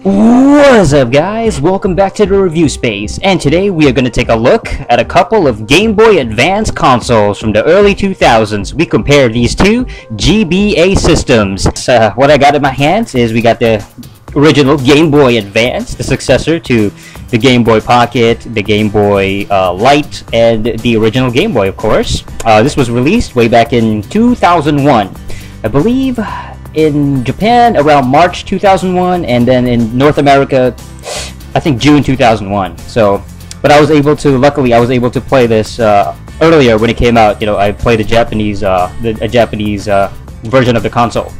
What's up, guys? Welcome back to the review space, and today we are going to take a look at a couple of Game Boy Advance consoles from the early 2000s. We compare these two GBA systems. What I got in my hands is we got the original Game Boy Advance, the successor to the Game Boy Pocket, the Game Boy Light, and the original Game Boy, of course. This was released way back in 2001, I believe. In Japan around March 2001, and then in North America I think June 2001. But I was able to, luckily I was able to play this earlier when it came out. You know, I played a Japanese version of the console.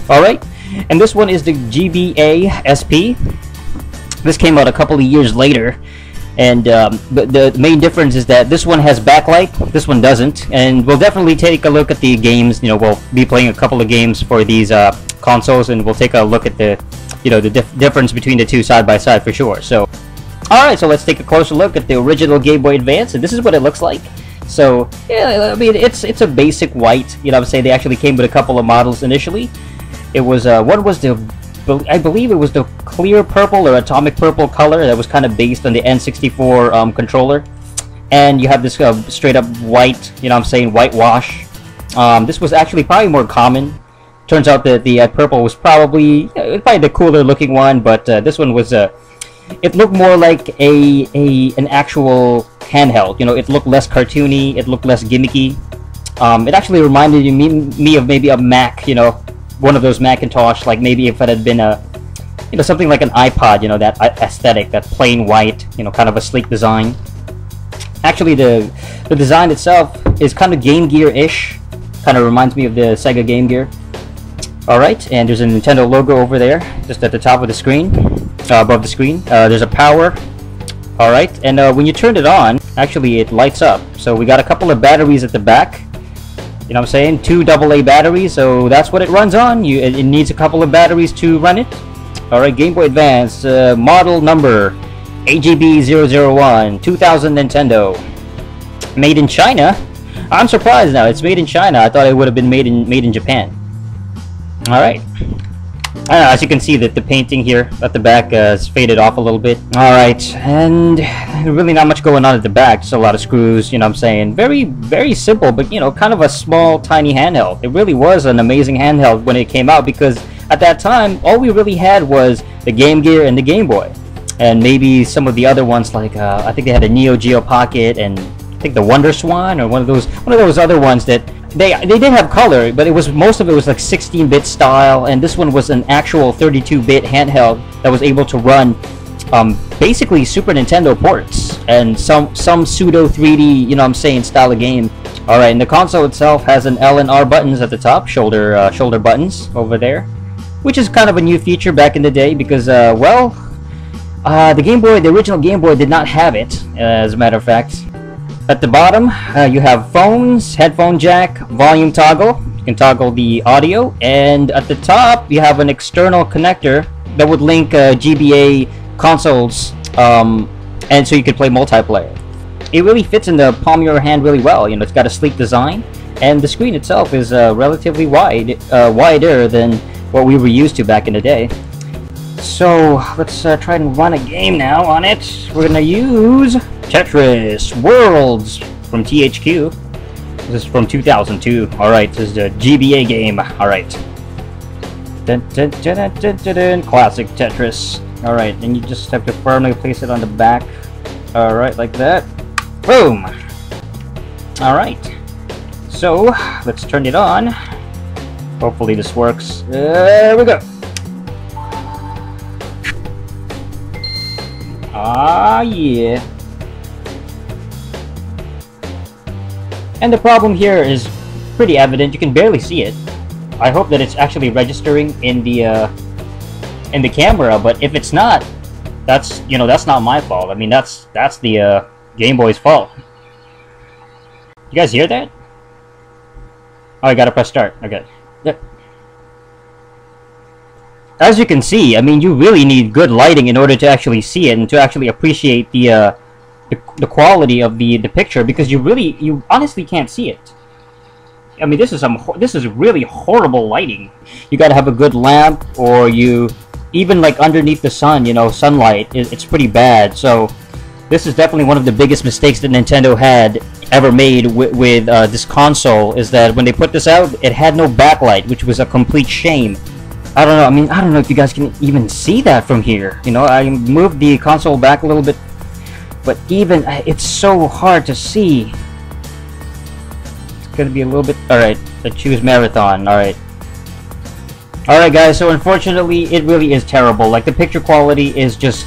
Alright, and this one is the GBA SP. This came out a couple of years later, and the main difference is that this one has backlight, this one doesn't. And we'll definitely take a look at the games. You know, we'll be playing a couple of games for these consoles, and we'll take a look at the, you know, the difference between the two side by side for sure. So, alright, so let's take a closer look at the original Game Boy Advance, and this is what it looks like. So, yeah, I mean, it's a basic white, you know what I'm saying. They actually came with a couple of models initially. It was, what was the, I believe it was the clear purple or atomic purple color that was kind of based on the N64 controller. And you have this straight up white, you know what I'm saying, whitewash. This was actually probably more common. Turns out that the purple was probably the cooler looking one, but this one was it looked more like an actual handheld. You know, it looked less cartoony, it looked less gimmicky. It actually reminded me of maybe a Mac, you know, one of those Macintosh, like maybe if it had been a, you know, something like an iPod, you know, that aesthetic, that plain white, you know, kind of a sleek design. Actually, the design itself is kind of Game Gear-ish, kind of reminds me of the Sega Game Gear. Alright, and there's a Nintendo logo over there, just at the top of the screen, above the screen. There's a power. Alright, and when you turn it on, actually it lights up. So we got a couple of batteries at the back. You know what I'm saying? 2 AA batteries, so that's what it runs on. It needs a couple of batteries to run it. Alright, Game Boy Advance, model number AGB001, 2000 Nintendo. Made in China? I'm surprised now, it's made in China. I thought it would have been made in Japan. Alright. As you can see, that the painting here at the back is faded off a little bit. Alright, and really not much going on at the back, just a lot of screws, you know what I'm saying. Very, very simple, but you know, kind of a small, tiny handheld. It really was an amazing handheld when it came out, because at that time, all we really had was the Game Gear and the Game Boy. And maybe some of the other ones, like, I think they had a Neo Geo Pocket, and I think the Wonder Swan, or one of those other ones that they did have color, but most of it was like 16-bit style, and this one was an actual 32-bit handheld that was able to run basically Super Nintendo ports and some pseudo 3D, you know what I'm saying, style of game. Alright, and the console itself has an L and R buttons at the top, shoulder buttons over there, which is kind of a new feature back in the day, because well, the Game Boy, the original Game Boy, did not have it, as a matter of fact. At the bottom, you have phones, headphone jack, volume toggle. You can toggle the audio. And at the top, you have an external connector that would link GBA consoles, and so you could play multiplayer. It really fits in the palm of your hand really well. You know, it's got a sleek design, and the screen itself is relatively wider than what we were used to back in the day. So let's try and run a game now on it. We're gonna use Tetris Worlds from THQ. This is from 2002. Alright, this is the GBA game. Alright. Classic Tetris. Alright, and you just have to firmly place it on the back. Alright, like that. Boom! Alright. So, let's turn it on. Hopefully this works. There we go. Ah, yeah. And the problem here is pretty evident. You can barely see it. I hope that it's actually registering in the camera, but if it's not, that's, you know, that's not my fault. I mean, that's the Game Boy's fault. You guys hear that? Oh, I gotta press start. Okay. Yep. As you can see, I mean, you really need good lighting in order to actually see it and to actually appreciate the quality of the picture, because you honestly can't see it. I mean, this is really horrible lighting. You gotta have a good lamp, or you even like underneath the sun, you know, sunlight, it's pretty bad. So this is definitely one of the biggest mistakes that Nintendo had ever made with this console, is that when they put this out, it had no backlight, which was a complete shame. I don't know, I mean, I don't know if you guys can even see that from here. You know, I moved the console back a little bit, but even, it's so hard to see. It's gonna be a little bit, alright, let's choose Marathon, alright. Alright guys, so unfortunately, it really is terrible. Like, the picture quality is just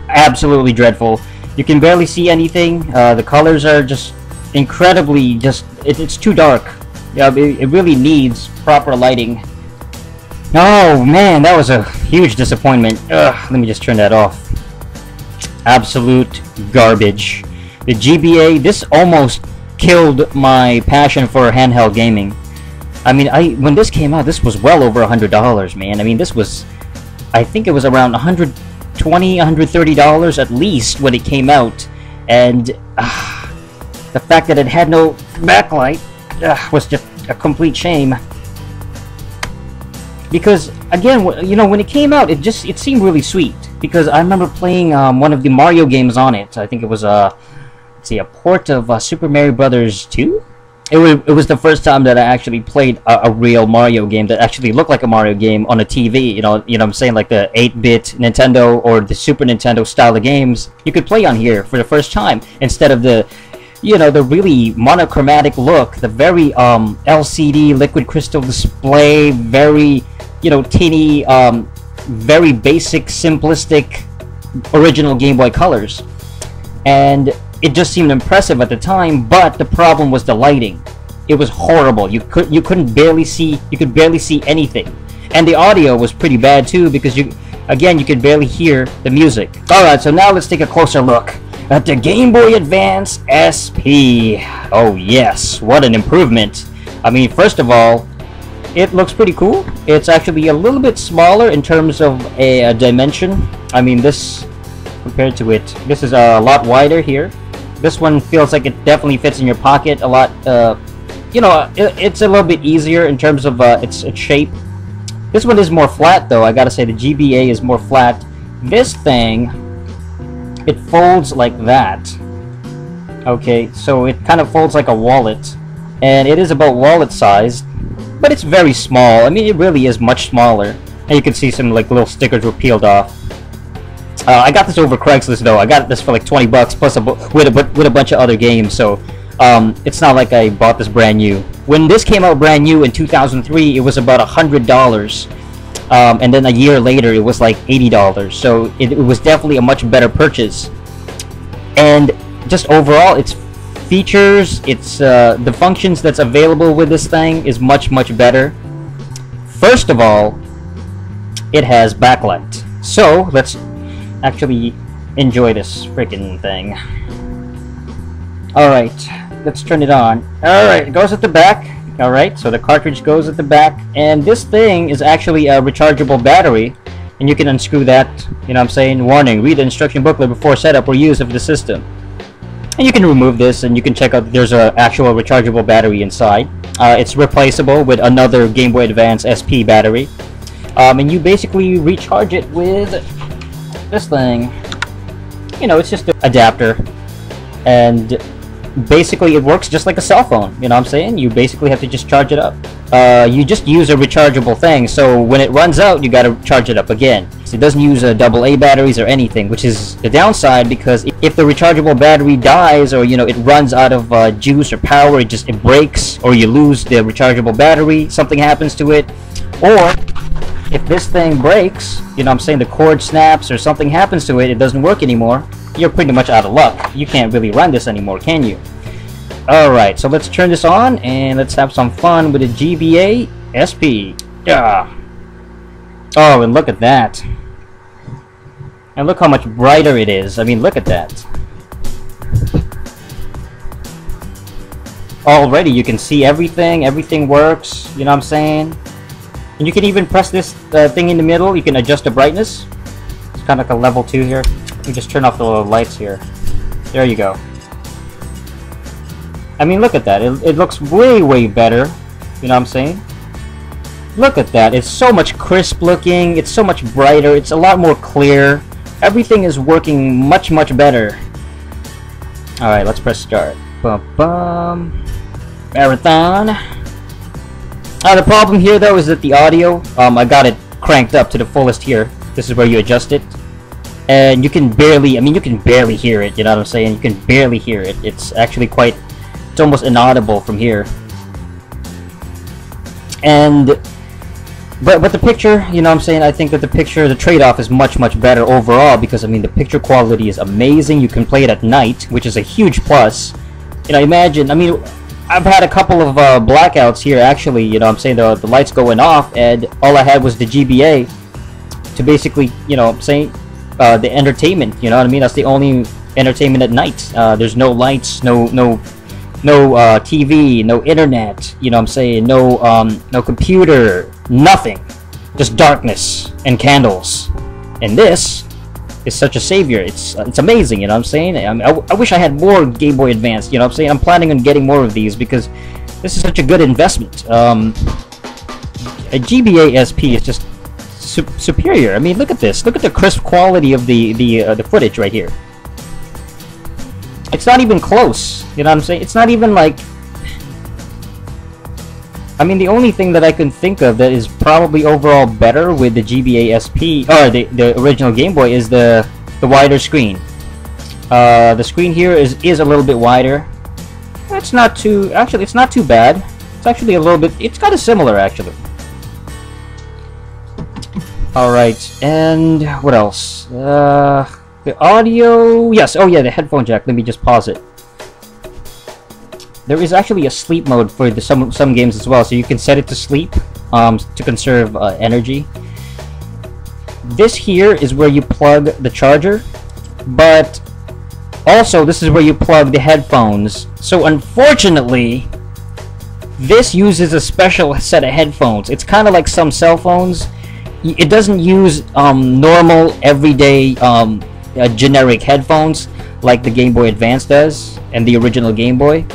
absolutely dreadful. You can barely see anything. The colors are just incredibly, it's too dark. Yeah, it really needs proper lighting. Oh man, that was a huge disappointment. Ugh, let me just turn that off. Absolute garbage. The GBA, this almost killed my passion for handheld gaming. I mean, when this came out, this was well over $100, man. I mean, this was, I think it was around $120, $130 at least when it came out. And the fact that it had no backlight was just a complete shame. Because, again, you know, when it came out, it seemed really sweet. Because I remember playing one of the Mario games on it. I think it was let's see, a port of Super Mario Brothers 2? It was the first time that I actually played a real Mario game that actually looked like a Mario game on a TV. You know what I'm saying, like the 8-bit Nintendo or the Super Nintendo style of games you could play on here for the first time, instead of the, you know, the really monochromatic look, the very LCD liquid crystal display, very, you know, teeny, very basic, simplistic, original Game Boy colors. And it just seemed impressive at the time, but the problem was the lighting. It was horrible. You could barely see anything. And the audio was pretty bad too, because you could barely hear the music. Alright, so now let's take a closer look at the Game Boy Advance SP. Oh yes, what an improvement. I mean, first of all, it looks pretty cool. It's actually a little bit smaller in terms of a dimension. I mean, this, compared to it, this is a lot wider here. This one feels like it definitely fits in your pocket a lot. You know, it's a little bit easier in terms of its shape. This one is more flat though, I gotta say. The GBA is more flat. This thing, it folds like that. Okay, so it kind of folds like a wallet. And it is about wallet sized, but it's very small. I mean, it really is much smaller. And you can see some like little stickers were peeled off. I got this over Craigslist though. I got this for like 20 bucks plus with a bunch of other games. So it's not like I bought this brand new. When this came out brand new in 2003, it was about $100. And then a year later, it was like $80. So it was definitely a much better purchase. And just overall, its features, the functions that's available with this thing is much better. First of all, it has backlight. So let's actually enjoy this freaking thing. Alright, let's turn it on. Alright, it goes at the back. Alright, so the cartridge goes at the back, and this thing is actually a rechargeable battery, and you can unscrew that, you know what I'm saying? Warning, read the instruction booklet before setup or use of the system. And you can remove this, and you can check out there's an actual rechargeable battery inside. It's replaceable with another Game Boy Advance SP battery. And you basically recharge it with this thing. You know, it's just an adapter, and basically it works just like a cell phone, you know what I'm saying? You basically have to just charge it up. You just use a rechargeable thing, so when it runs out, you gotta charge it up again. So it doesn't use AA batteries or anything, which is the downside, because if the rechargeable battery dies, or, you know, it runs out of juice or power, it breaks, or you lose the rechargeable battery, something happens to it, or if this thing breaks, you know what I'm saying, the cord snaps or something happens to it, it doesn't work anymore, you're pretty much out of luck. You can't really run this anymore, can you? Alright, so let's turn this on and let's have some fun with the GBA SP. Yeah. Oh, and look at that. And look how much brighter it is. I mean, look at that. Already you can see everything. Everything works. You know what I'm saying? And you can even press this thing in the middle. You can adjust the brightness. It's kind of like a level 2 here. Let me just turn off the little lights here. There you go. I mean, look at that. It looks way better. You know what I'm saying? Look at that. It's so much crisp looking. It's so much brighter. It's a lot more clear. Everything is working much, much better. Alright, let's press start. Bum. Marathon. The problem here though is that the audio, I got it cranked up to the fullest here. This is where you adjust it. And you can barely, you can barely hear it, you know what I'm saying? You can barely hear it. It's actually it's almost inaudible from here. And but the picture, you know what I'm saying, I think that the trade-off is much, much better overall because, the picture quality is amazing. You can play it at night, which is a huge plus. You know, imagine, I've had a couple of blackouts here, actually, you know what I'm saying, the lights going off, and all I had was the GBA to basically, you know what I'm saying, the entertainment, you know what I mean? That's the only entertainment at night. There's no lights, no TV, no internet, you know what I'm saying, no computer, nothing, just darkness and candles. And this is such a savior. It's amazing, you know what I'm saying? I wish I had more Game Boy Advance, you know what I'm saying? I'm planning on getting more of these because this is such a good investment. A GBA SP is just superior. Look at this. Look at the crisp quality of the footage right here. It's not even close, you know what I'm saying? It's not even like... the only thing that I can think of that is probably overall better with the GBA SP, or the original Game Boy, is the wider screen. The screen here is a little bit wider. It's not too... Actually, it's not too bad. It's actually a little bit... It's kind of similar, actually. Alright, and what else? The audio... Yes, oh yeah, the headphone jack. Let me just pause it. There is actually a sleep mode for some games as well, so you can set it to sleep to conserve energy. This here is where you plug the charger, but also this is where you plug the headphones. So unfortunately, this uses a special set of headphones. It's kind of like some cell phones. It doesn't use normal, everyday, generic headphones like the Game Boy Advance does and the original Game Boy.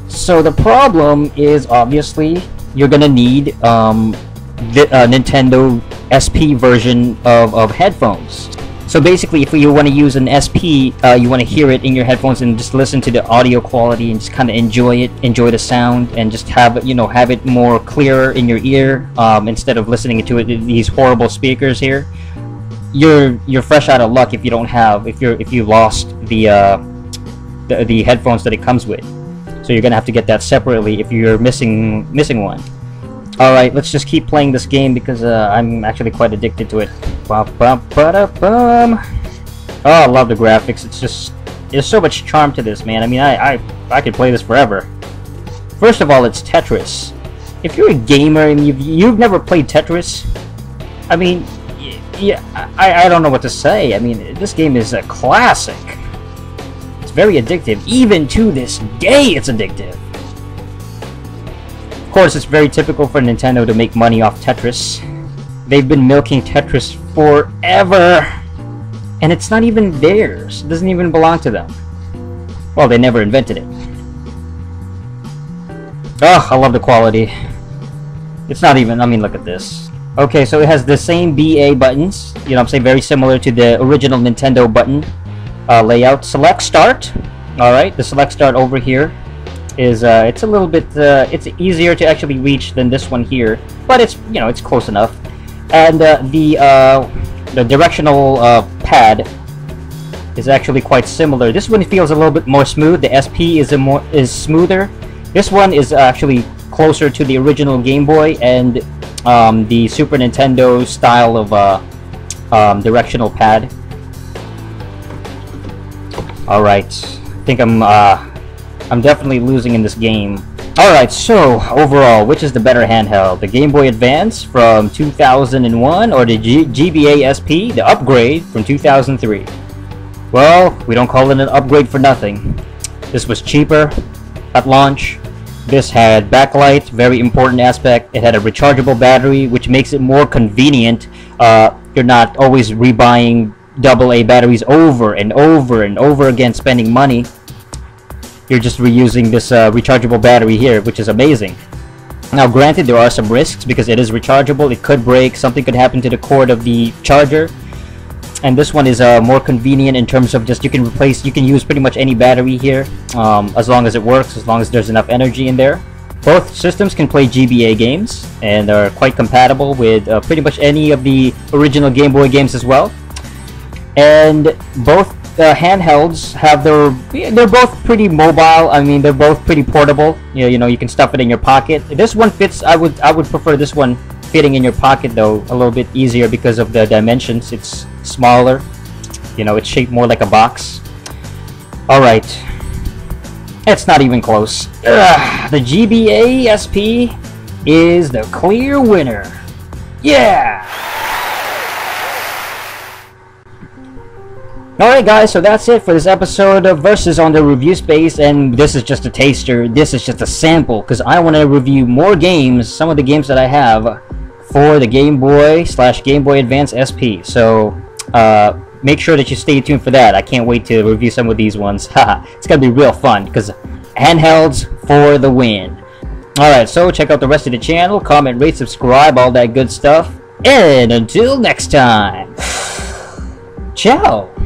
So the problem is, obviously, you're gonna need the Nintendo SP version of headphones. So basically, if you want to use an SP, you want to hear it in your headphones and just listen to the audio quality and just kind of enjoy the sound, and just have it more clearer in your ear instead of listening to it in these horrible speakers here. You're fresh out of luck if you don't have if you lost the headphones that it comes with. So you're gonna have to get that separately if you're missing one. Alright, let's just keep playing this game because I'm actually quite addicted to it. Oh, I love the graphics. There's so much charm to this, man. I could play this forever. First of all, it's Tetris. If you're a gamer and you've never played Tetris, yeah, I don't know what to say. This game is a classic. It's very addictive. Even to this day, it's addictive. Of course, it's very typical for Nintendo to make money off Tetris. They've been milking Tetris forever, and it's not even theirs. It doesn't even belong to them. Well, they never invented it. Oh, I love the quality. It's not even, look at this. Okay, so it has the same BA buttons, you know what I'm saying, very similar to the original Nintendo button layout. Select Start. Alright, the Select Start over here is, it's a little bit, it's easier to actually reach than this one here, but it's, it's close enough. And the directional pad is actually quite similar. This one feels a little bit more smooth. The SP is smoother. This one is actually closer to the original Game Boy and the Super Nintendo style of directional pad. All right, I think I'm definitely losing in this game. Alright, so overall, which is the better handheld? The Game Boy Advance from 2001 or the GBA SP, the upgrade from 2003? Well, we don't call it an upgrade for nothing. This was cheaper at launch. This had backlight, very important aspect. It had a rechargeable battery, which makes it more convenient. You're not always rebuying AA batteries over and over and over again, spending money. You're just reusing this rechargeable battery here, which is amazing. Now granted, there are some risks because it is rechargeable. It could break, something could happen to the cord of the charger. And this one is more convenient in terms of just you can use pretty much any battery here, as long as it works, as long as there's enough energy in there. Both systems can play GBA games and are quite compatible with pretty much any of the original Game Boy games as well. And both handhelds have they're both pretty mobile. I mean, they're both pretty portable. You know, you can stuff it in your pocket. This one fits. I would prefer this one fitting in your pocket though, a little bit easier because of the dimensions. It's smaller, you know, it's shaped more like a box. All right, it's not even close. The GBA SP is the clear winner. Yeah. Alright guys, so that's it for this episode of Versus on the Review Space, and this is just a taster, this is just a sample, because I want to review more games, some of the games that I have for the Game Boy / Game Boy Advance SP. So make sure that you stay tuned for that. I can't wait to review some of these ones. It's gonna be real fun, because handhelds for the win. Alright, so check out the rest of the channel, comment, rate, subscribe, all that good stuff, and until next time, ciao!